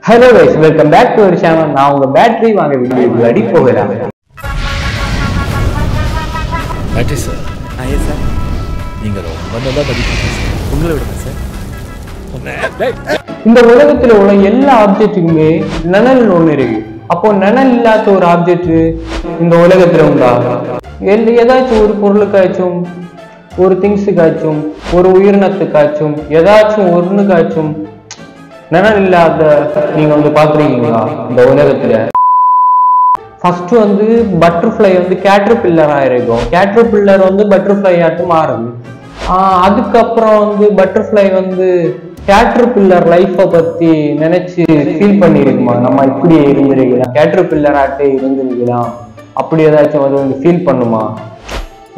Hello guys, welcome back to our channel. நான் உங்க battery வாங்க வீடியோக்கு அடி போகிறேன். Battery sir. சார். நீங்க ரொம்ப நல்லா படிக்கிறீங்க சார். உங்களை விடுங்க சார். இந்த உலகத்துல உள்ள எல்லா ஆப்ஜெக்ட்டுக்குமே நிழல் ஒண்ணு இருக்கு. அப்போ நிழல் இல்லாத ஒரு ஆப்ஜெக்ட் இந்த உலகத்துல உண்டா? ஏதாச்சும் ஒரு பொருளுக்காச்சும் ஒரு திங்ஸுக்காச்சும் ஒரு உயிரினத்துக்காச்சும் ஏதாச்சும் ஒண்ணுக்காச்சும் நிழல் இல்லாத நீங்க பாத்துருக்கீங்களா இந்த உலகத்துல? ஃபர்ஸ்ட் பட்டர்ஃப்ளை கேட்டர்பில்லரா இருக்கும். கேட்டர்பில்லர் பட்டர்ஃப்ளை ஆட்டு மாறுது. அதுக்கப்புறம் பட்டர்ஃப்ளை கேட்டர்பில்லர் லைஃபை பத்தி நினைச்சு ஃபீல் பண்ணிருக்குமா? நம்ம இப்படியே இருந்திருக்கலாம், கேட்டர்பில்லர் ஆட்டே இருந்திருக்கலாம், அப்படி ஏதாச்சும் ஃபீல் பண்ணுமா?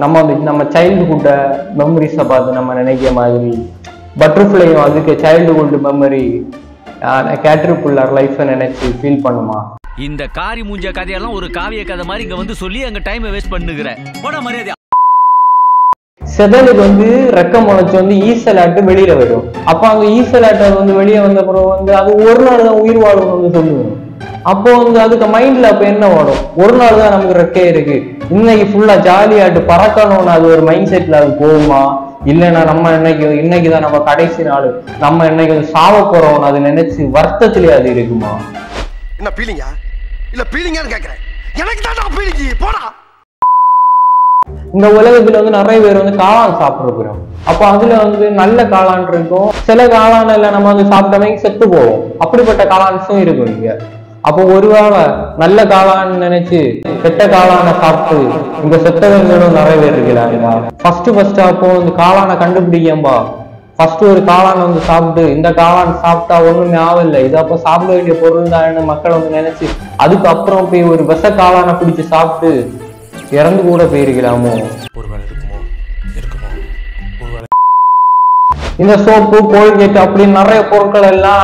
நம்ம சைல்டுஹுட்ட மெமரிஸை பார்த்து நம்ம நினைக்கிற மாதிரி பட்டர்ஃப்ளையும் அதுக்கு சைல்டுஹுட் மெமரி கேட்டர்பில்லர் லைஃபை நினைச்சு ஃபீல் பண்ணுமா? இந்த காரி மூஞ்ச கதையெல்லாம் ஒரு காவிய கதை மாதிரி இங்க சொல்லி அங்க டைமை வேஸ்ட் பண்ணுகிற போட மரியாதை. செதலுக்கு ரெக்க முளைச்சு ஈசலாட்டு வெளியில வரும். அப்ப அந்த ஈசலாட்டை வெளியே வந்த பிறகு அது ஒரு நாள் தான் உயிர் வாழும்னு சொல்லுவோம். அப்போ அதுக்கு மைண்ட்ல அப்ப என்ன ஓடும்? ஒரு நாள் தான் நமக்கு ரெக்கே இருக்கு, இன்னைக்கு ஃபுல்லா ஜாலியாட்டு பறக்கணும்னு அது ஒரு மைண்ட் செட்ல அது போகுமா? இல்லைன்னா நம்ம இன்னைக்குதான் நம்ம கடைசி நாள், நம்ம இன்னைக்கு சாவ போறோம் அது நினைச்சு வருத்தத்திலே அது இருக்குமா? என்ன பீலிங்கா? இல்ல பீலிங்கான்னு கேக்குறேன். எனக்கு தான் பீலிங்கி போடா. இந்த உலகத்துல நிறைய பேர் காளான் சாப்பிடுறோம். அப்ப அதுல நல்ல காளான் இருக்கும், சில காளான் எல்லாம் நம்ம சாப்பிட்டமே செத்து போவோம். அப்படிப்பட்ட காளான்ஸும் இருக்கும் இங்க. அப்போ ஒருவேளை நல்ல காளான்னு நினைச்சு கெட்ட காளானை சாப்பிட்டு இங்க செத்தவங்களும் நிறைய பேர் இருக்கிறாங்க. ஃபர்ஸ்ட் அப்போ காளானை கண்டுபிடிக்கம்பா, ஃபர்ஸ்ட் ஒரு காளான் சாப்பிட்டு இந்த காளான் சாப்பிட்டா ஒண்ணுமே ஆவில்லை, இது அப்ப சாப்பிட வேண்டிய பொருள் தான் மக்கள் நினைச்சு அதுக்கப்புறம் போய் ஒரு விஷ காளானை பிடிச்சு சாப்பிட்டு இறந்து கூட போயிருக்கலாமோ? இந்த சோப்பு, கோல்கேட் அப்படின்னு நிறைய பொருட்கள் எல்லாம்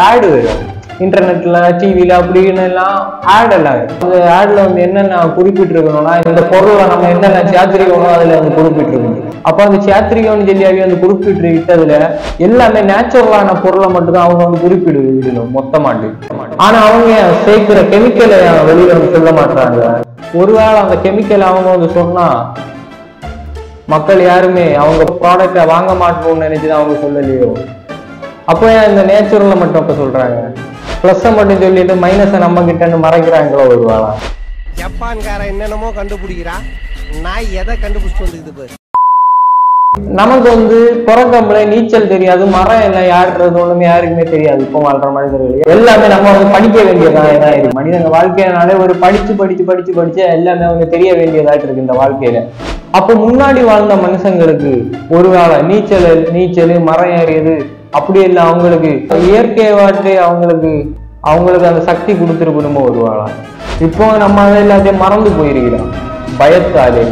ஆட் வரும் இன்டர்நெட்ல, டிவில அப்படின்னு எல்லாம் ஆட் எல்லாம். அந்த ஆட்ல என்னென்ன குறிப்பிட்டிருக்கணும்னா இந்த பொருளை நம்ம என்னென்ன சேர்த்திரிக்கணும் அதுல குறிப்பிட்டிருக்கணும். அப்ப அந்த சேர்த்திரிக்கணும்னு சொல்லி குறிப்பிட்டு விட்டதுல எல்லாமே நேச்சுரலான பொருளை மட்டும் தான் அவங்க குறிப்பிடணும் மொத்தமாட்டு. ஆனா அவங்க சேர்க்கிற கெமிக்கலை வெளியில சொல்ல மாட்டாங்க. ஒருவேளை அந்த கெமிக்கல் அவங்க சொன்னா மக்கள் யாருமே அவங்க ப்ராடக்டை வாங்க மாட்டோம்னு நினைச்சுதான் அவங்க சொல்லலையோ? அப்போ ஏன் இந்த நேச்சுரலை மட்டும் அப்ப சொல்றாங்க, பிளஸ் மட்டும் சொல்லிட்டு மைனஸை நம்ம கிட்ட மறைக்கிறாங்களோ? ஒருவேளை ஜப்பான்கார என்னென்னமோ கண்டுபிடிக்கிறா, நான் எதை கண்டுபிடிச்சு வந்துக்குது? நமக்கு பிறக்கம்பளை நீச்சல் தெரியாது, மரம் எல்லாம் யாருறது ஒண்ணுமே யாருக்குமே தெரியாது. இப்போ வாழ்ற மனிதர்கள் எல்லாமே நம்ம படிக்க வேண்டியதான் இருக்கு. மனிதங்க வாழ்க்கையினாலே ஒரு படிச்சு எல்லாமே தெரிய வேண்டியதாட்டு இருக்கு இந்த வாழ்க்கையில. அப்போ முன்னாடி வாழ்ந்த மனுஷங்களுக்கு ஒருவேளை நீச்சல் மரம் ஏறியது அப்படி இல்லை, அவங்களுக்கு இயற்கை வாட்டு அவங்களுக்கு அந்த சக்தி கொடுத்துருக்கணுமோ ஒருவேளை? இப்போ நம்ம எல்லாத்தையும் மறந்து போயிருக்கிறோம் பயத்தாலே.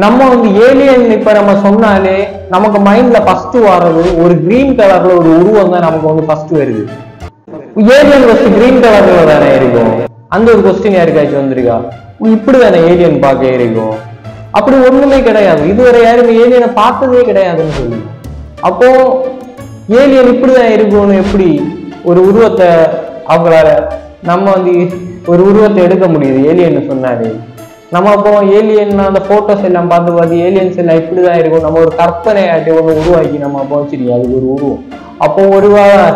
நம்ம ஏலியன் இப்ப நம்ம சொன்னாலே நமக்கு மைண்ட்ல ஃபர்ஸ்ட் வர்றது ஒரு கிரீன் கலர்ல ஒரு உருவம் தான் நமக்கு ஃபர்ஸ்ட் வருது. ஏலியன் ஃபர்ஸ்ட் கிரீன் கலர்ல தானே இருக்கும். அந்த ஒரு கொஸ்டின் யாருக்காச்சும் வந்திருக்கா? இப்படிதானே ஏலியன் பார்க்க இருக்கும்? அப்படி ஒண்ணுமே கிடையாது, இதுவரை யாருமே ஏலியனை பார்த்ததே கிடையாதுன்னு சொல்லி. அப்போ ஏலியன் இப்படிதான் இருக்கும்னு எப்படி ஒரு உருவத்தை அவங்களால நம்ம ஒரு உருவத்தை எடுக்க முடியுது ஏலியன் சொன்னாலே? நம்ம அப்போ ஏலியன் அந்த போட்டோஸ் எல்லாம் பார்த்து ஏலியன்ஸ் எல்லாம் இப்படிதான் இருக்கும், நம்ம ஒரு கற்பனை ஆட்டி ஒண்ணு உருவாக்கி நம்ம அப்போ வச்சிருக்கோம் அது ஒரு உருவம். அப்போ ஒருவேளை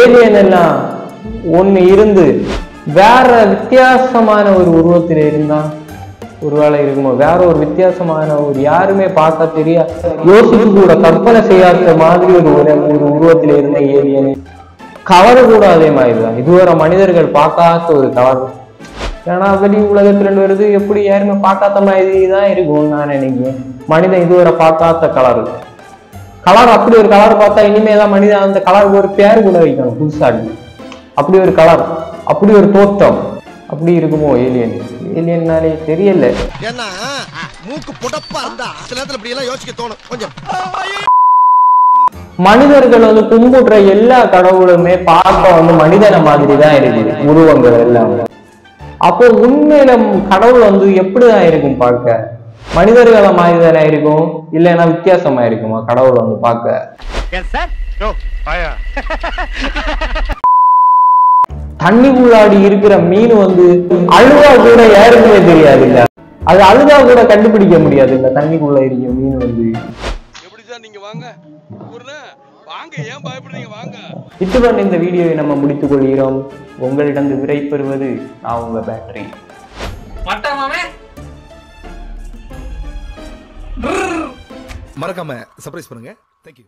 ஏலியன் எல்லாம் ஒண்ணு இருந்து வேற வித்தியாசமான ஒரு உருவத்தில இருந்தா ஒருவேளை இருக்குமோ? வேற ஒரு வித்தியாசமான ஒரு யாருமே பார்க்க தெரியா, யோசிச்சு கூட கற்பனை செய்யாத மாதிரி ஒரு உருவத்தில இருந்த ஏலியன். கலரு கூட அதே மாதிரிதான், இதுவரை மனிதர்கள் பார்க்காத ஒரு கலர். ஏன்னா வெளி உலகத்துல வருது, எப்படி யாருமே பார்க்காத மாதிரிதான் இருக்கும்னு நான் நினைக்கிறேன். மனிதன் இதுவரை பார்க்காத கலர். அப்படி ஒரு கலர் பார்த்தா இனிமேதான் மனிதன் அந்த கலருக்கு ஒரு பேர் கூட வைக்கணும் புதுசாட்டு. அப்படி ஒரு கலர், அப்படி ஒரு தோற்றம், அப்படி இருக்குமோ ஏலியன்? ஏலியன்னாலே தெரியல. ஏன்னா மூக்கு புடப்பா இருந்தா சில நேரத்துல இப்படி எல்லாம் யோசிக்க தோணும் கொஞ்சம். மனிதர்கள் கும்பிடுற எல்லா கடவுளுமே பார்க்க மனிதனை மாதிரி தான் இருக்குது உருவங்கள் எல்லாம். அப்போ உண்மையில கடவுள் எப்படிதான் இருக்கும் பார்க்க? மனிதர்களை மாதிரி தானே இருக்கும், இல்லைன்னா வித்தியாசமா இருக்குமா கடவுள் பார்க்க? தண்ணிக்குள்ளாடி இருக்கிற மீன் வந்து அழுதா கூட யாருக்குமே தெரியாது இல்ல. அது அழுதா கூட கண்டுபிடிக்க முடியாது இல்ல. தண்ணிக்குள்ள இருக்கிற மீன் வந்து இத்துடன் இந்த வீடியோவை நம்ம முடித்துக் கொள்கிறோம். உங்களிடம் விடை பெறுவது நான் உங்க பேட்டரி. மறக்காம சர்ப்ரைஸ் பண்ணுங்க. தேங்க்யூ.